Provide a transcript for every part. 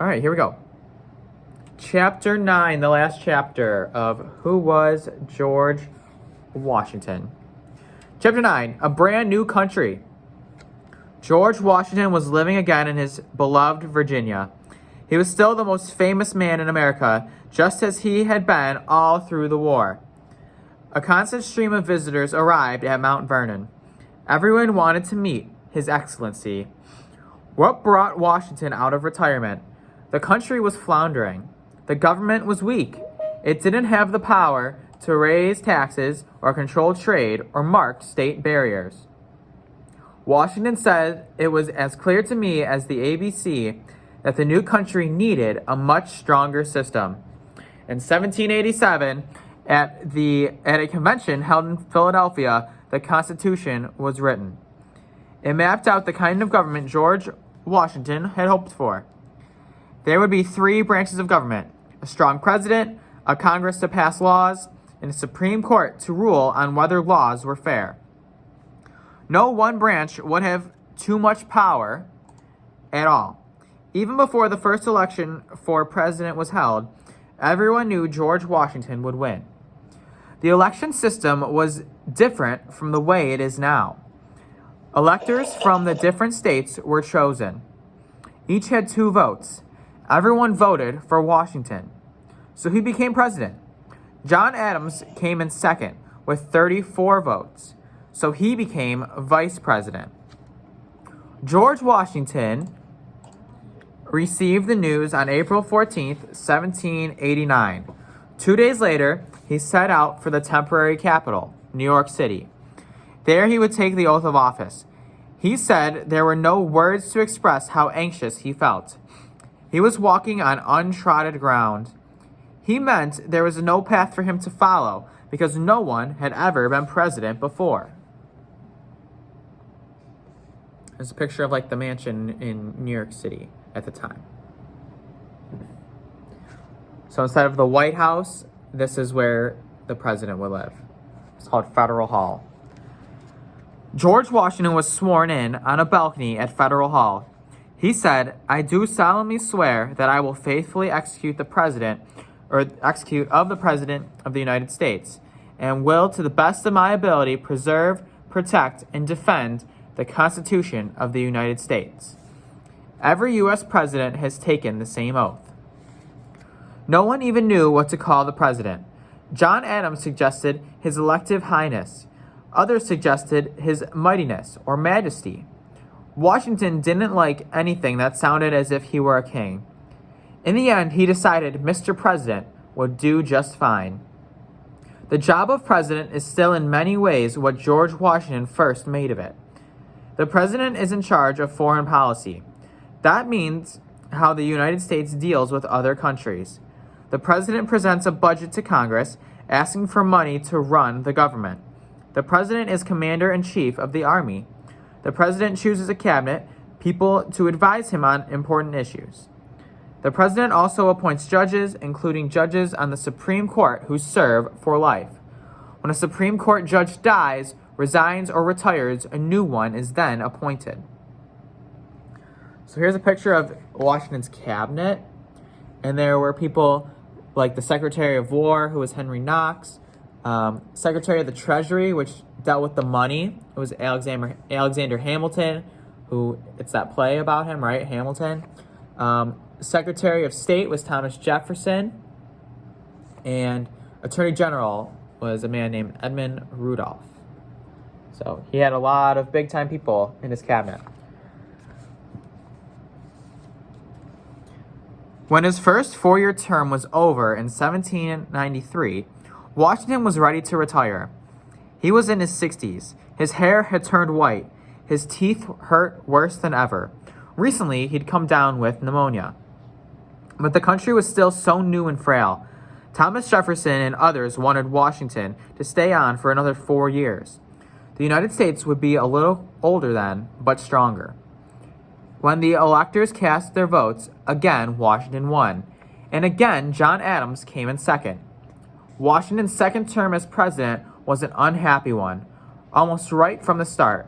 All right, here we go. Chapter 9, the last chapter of Who Was George Washington? Chapter 9, A Brand New Country. George Washington was living again in his beloved Virginia. He was still the most famous man in America, just as he had been all through the war. A constant stream of visitors arrived at Mount Vernon. Everyone wanted to meet His Excellency. What brought Washington out of retirement? The country was floundering. The government was weak. It didn't have the power to raise taxes or control trade or mark state barriers. Washington said, "It was as clear to me as the ABC that the new country needed a much stronger system." In 1787, at a convention held in Philadelphia, the Constitution was written. It mapped out the kind of government George Washington had hoped for. There would be 3 branches of government: a strong president, a Congress to pass laws, and a Supreme Court to rule on whether laws were fair. No one branch would have too much power at all. Even before the first election for president was held, everyone knew George Washington would win. The election system was different from the way it is now. Electors from the different states were chosen. Each had 2 votes. Everyone voted for Washington. So he became president. John Adams came in second with 34 votes. So he became vice president. George Washington received the news on April 14th, 1789. 2 days later, he set out for the temporary capital, New York City. There he would take the oath of office. He said there were no words to express how anxious he felt. He was walking on untrodden ground. He meant there was no path for him to follow because no one had ever been president before. There's a picture of the mansion in New York City at the time. So instead of the White House, this is where the president would live. It's called Federal Hall. George Washington was sworn in on a balcony at Federal Hall. He said, "I do solemnly swear that I will faithfully execute the President of the United States, and will, to the best of my ability, preserve, protect, and defend the Constitution of the United States." Every U.S. president has taken the same oath. No one even knew what to call the president. John Adams suggested His Elective Highness. Others suggested His Mightiness or Majesty. Washington didn't like anything that sounded as if he were a king. In the end, he decided Mr. President would do just fine. The job of president is still in many ways what George Washington first made of it. The president is in charge of foreign policy. That means how the United States deals with other countries. The president presents a budget to Congress, asking for money to run the government. The president is commander-in-chief of the army. The president chooses a cabinet, people to advise him on important issues. The president also appoints judges, including judges on the Supreme Court who serve for life. When a Supreme Court judge dies, resigns, or retires, a new one is then appointed. So here's a picture of Washington's cabinet, and there were people like the Secretary of War, who was Henry Knox, Secretary of the Treasury, which dealt with the money. It was Alexander Hamilton, who, it's that play about him, right? Hamilton. Secretary of State was Thomas Jefferson, and Attorney General was a man named Edmund Rudolph. So he had a lot of big-time people in his cabinet. When his first 4-year term was over in 1793, Washington was ready to retire. He was in his 60s. His hair had turned white. His teeth hurt worse than ever. Recently, he'd come down with pneumonia. But the country was still so new and frail. Thomas Jefferson and others wanted Washington to stay on for another 4 years. The United States would be a little older then, but stronger. When the electors cast their votes, again Washington won, and again John Adams came in second. Washington's second term as president was an unhappy one, almost right from the start.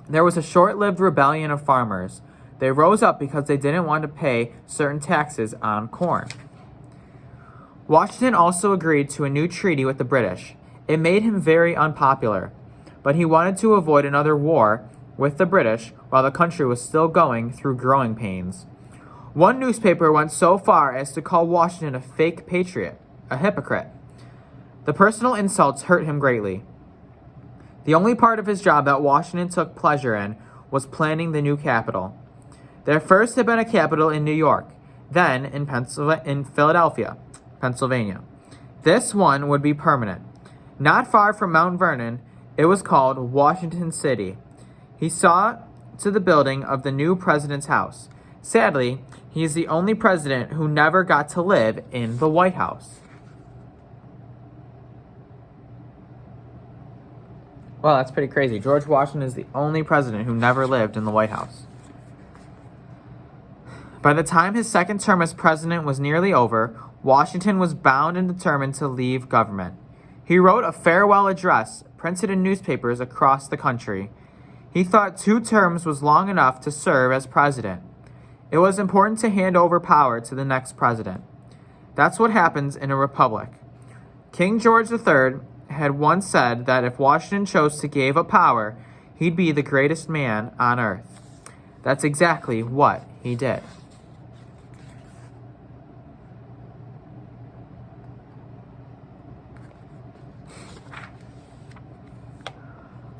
There was a short-lived rebellion of farmers. They rose up because they didn't want to pay certain taxes on corn. Washington also agreed to a new treaty with the British. It made him very unpopular, but he wanted to avoid another war with the British while the country was still going through growing pains. One newspaper went so far as to call Washington a fake patriot, a hypocrite. The personal insults hurt him greatly. The only part of his job that Washington took pleasure in was planning the new capital. There first had been a capital in New York, then in Philadelphia, Pennsylvania. This one would be permanent. Not far from Mount Vernon, it was called Washington City. He saw to the building of the new president's house. Sadly, he is the only president who never got to live in the White House. Well, that's pretty crazy. George Washington is the only president who never lived in the White House. By the time his second term as president was nearly over, Washington was bound and determined to leave government. He wrote a farewell address printed in newspapers across the country. He thought 2 terms was long enough to serve as president. It was important to hand over power to the next president. That's what happens in a republic. King George III had once said that if Washington chose to give up power, he'd be the greatest man on earth. That's exactly what he did.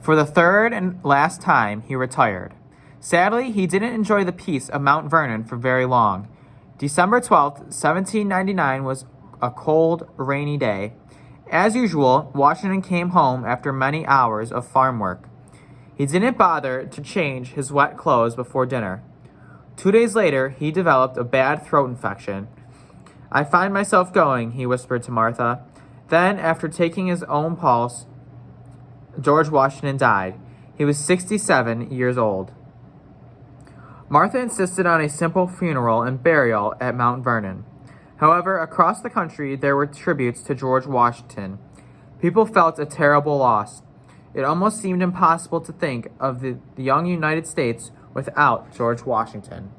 For the third and last time, he retired. Sadly, he didn't enjoy the peace of Mount Vernon for very long. December 12th, 1799 was a cold, rainy day. As usual, Washington came home after many hours of farm work. He didn't bother to change his wet clothes before dinner. 2 days later, he developed a bad throat infection. "I find myself going," he whispered to Martha. Then, after taking his own pulse, George Washington died. He was 67 years old. Martha insisted on a simple funeral and burial at Mount Vernon. However, across the country, there were tributes to George Washington. People felt a terrible loss. It almost seemed impossible to think of the young United States without George Washington.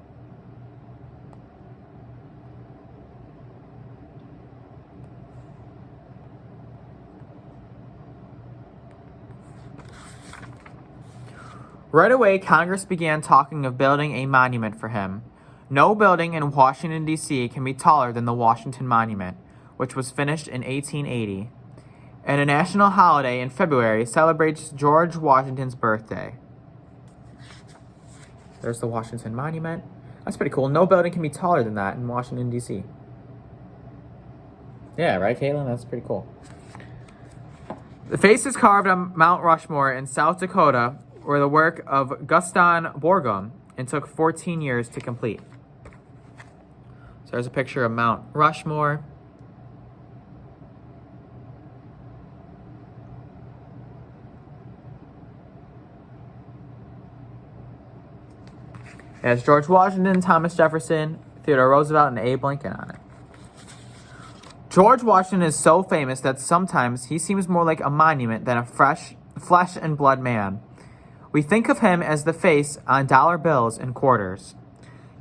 Right away, Congress began talking of building a monument for him. No building in Washington, D.C. can be taller than the Washington Monument, which was finished in 1880. And a national holiday in February celebrates George Washington's birthday. There's the Washington Monument. That's pretty cool. No building can be taller than that in Washington, D.C. Yeah, right, Caitlin? That's pretty cool. The faces carved on Mount Rushmore in South Dakota were the work of Gaston Borgum and took 14 years to complete. So there's a picture of Mount Rushmore. It has George Washington, Thomas Jefferson, Theodore Roosevelt, and Abe Lincoln on it. George Washington is so famous that sometimes he seems more like a monument than a flesh and blood man. We think of him as the face on dollar bills and quarters.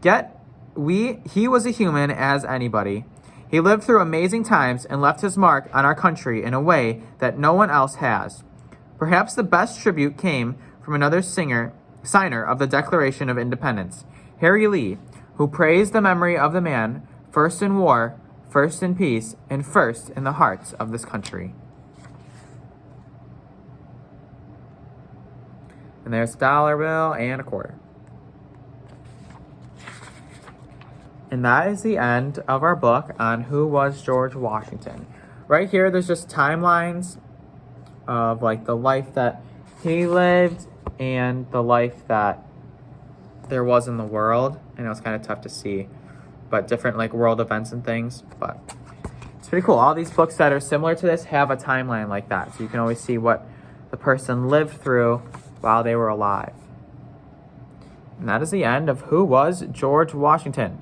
Yet, he was a human as anybody. He lived through amazing times and left his mark on our country in a way that no one else has. Perhaps the best tribute came from another signer of the Declaration of Independence, Harry Lee, who praised the memory of the man first in war, first in peace, and first in the hearts of this country. And there's a dollar bill and a quarter. And that is the end of our book on who was George Washington. Right here, there's just timelines of like the life that he lived and the life that there was in the world. I know it's kind of tough to see, but different like world events and things. But it's pretty cool. All these books that are similar to this have a timeline like that. So you can always see what the person lived through while they were alive. And that is the end of Who Was George Washington?